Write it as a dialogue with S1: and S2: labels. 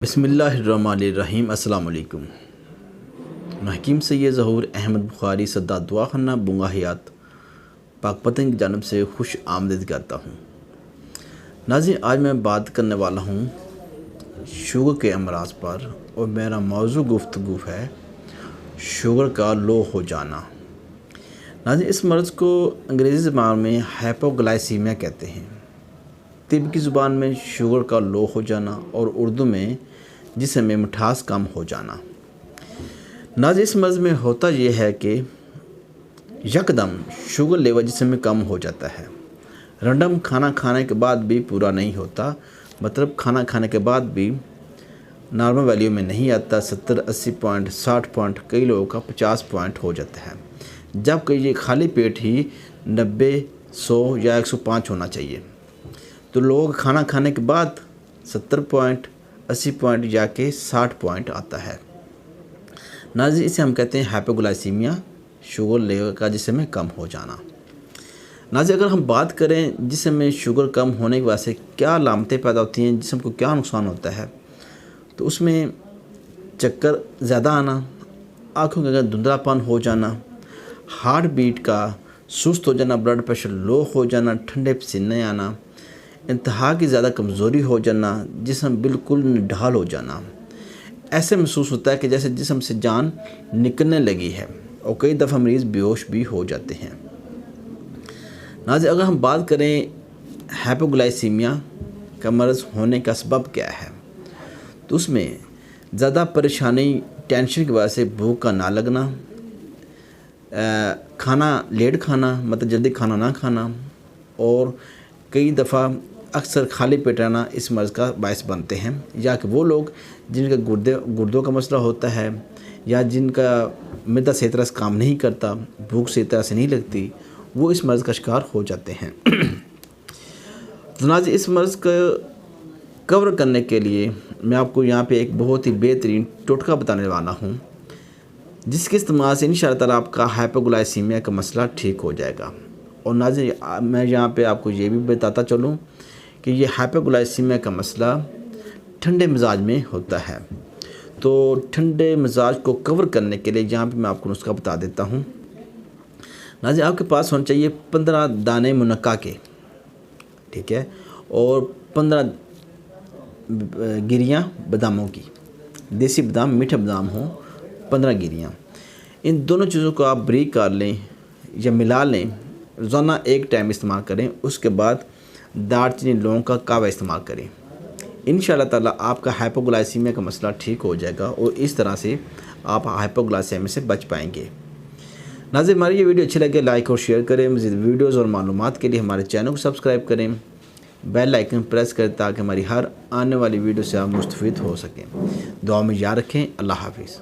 S1: बिस्मिल्लाहिर्रहमानिर्रहीम। अस्सलाम वालेकुम। मैं हकीम सैयद ज़हूर अहमद बुखारी सद्दा दुआखाना बुंगा हयात पाकपतन की जानब से खुश आमदीद करता हूँ। नाज़रीन, आज मैं बात करने वाला हूँ शुगर के अमराज पर और मेरा मौजू गुफ्तगू है शुगर का लो हो जाना। नाज़रीन, इस मर्ज़ को अंग्रेज़ी ज़बान में हाइपोग्लाइसीमिया कहते हैं, तिब की ज़ुबान में शुगर का लो हो जाना और उर्दू में जिस्म में मिठास कम हो जाना। नाज़रीन, इस मर्ज़ में होता यह है कि यकदम शुगर लेवल जिस्म में कम हो जाता है। रंडम खाना खाने के बाद भी पूरा नहीं होता, मतलब खाना खाने के बाद भी नॉर्मल वैल्यू में नहीं आता। 70, 80 पॉइंट, 60 पॉइंट, कई लोगों का 50 पॉइंट हो जाता है, जबकि ये खाली पेट ही 90, 100 या 105 होना चाहिए। तो लोग खाना खाने के बाद 70 पॉइंट, 80 पॉइंट जाके 60 पॉइंट आता है। नाज़रीन, इसे हम कहते हैं हाइपोग्लाइसीमिया, शुगर लेवल का जिस्म में कम हो जाना। नाज़रीन, अगर हम बात करें जिस्म में शुगर कम होने की वजह से क्या अलामतें पैदा होती हैं, जिस्म को क्या नुकसान होता है, तो उसमें चक्कर ज़्यादा आना, आँखों के अंदर धुंधलापन हो जाना, हार्ट बीट का सुस्त हो जाना, ब्लड प्रेशर लो हो जाना, ठंडे पसीने आना, इंतहा की ज़्यादा कमज़ोरी हो जाना, जिस्म बिल्कुल निढाल हो जाना। ऐसे महसूस होता है कि जैसे जिस्म से जान निकलने लगी है, और कई दफ़ा मरीज़ बेहोश भी हो जाते हैं। नाज़रीन, अगर हम बात करें हाइपोग्लाइसीमिया का मर्ज़ होने का सबब क्या है, तो उसमें ज़्यादा परेशानी, टेंशन की वजह से भूख का ना लगना, खाना लेट खाना, मतलब जल्दी खाना ना खाना, और कई दफ़ा अक्सर खाली पेट रहना इस मर्ज़ का बायस बनते हैं। या कि वो लोग जिनका गुर्दों का मसला होता है, या जिनका मैदा सही तरह से काम नहीं करता, भूख सही तरह से नहीं लगती, वो इस मर्ज़ का शिकार हो जाते हैं। तो नाज़रीन, इस मर्ज़ को कवर करने के लिए मैं आपको यहाँ पे एक बहुत ही बेहतरीन टोटका बताने वाला हूँ, जिसके इस्तेमाल से इंशाअल्लाह ताला आपका हाइपोग्लाइसीमिया का मसला ठीक हो जाएगा। और नाज़रीन, मैं यहाँ पे आपको ये भी बताता चलूँ कि ये हाइपोग्लाइसीमिया का मसला ठंडे मिजाज में होता है। तो ठंडे मिजाज को कवर करने के लिए यहाँ पे मैं आपको नुस्खा बता देता हूँ। नाज़रीन, आपके पास होना चाहिए 15 दाने मुनक्का के, ठीक है, और 15 गिरियाँ बादामों की, देसी बादाम, मीठे बादाम हो, 15 गिरियाँ। इन दोनों चीज़ों को आप ब्रीक कर लें या मिला लें, रोज़ाना एक टाइम इस्तेमाल करें। उसके बाद दालचीनी, लौंग का कावा इस्तेमाल करें। इंशाअल्लाह ताला आपका हाइपोग्लाइसीमिया का मसला ठीक हो जाएगा और इस तरह से आप हाइपोग्लाइसीमिया से बच पाएंगे। नाज़रीन, हमारी ये वीडियो अच्छी लगे लाइक और शेयर करें। मज़ीद वीडियोज़ और मालूमात के लिए हमारे चैनल को सब्सक्राइब करें, बेल आइकन प्रेस करें, ताकि हमारी हर आने वाली वीडियो से आप मुस्तफ़ीद हो सकें। दुआ में याद रखें। अल्लाह हाफ़िज़।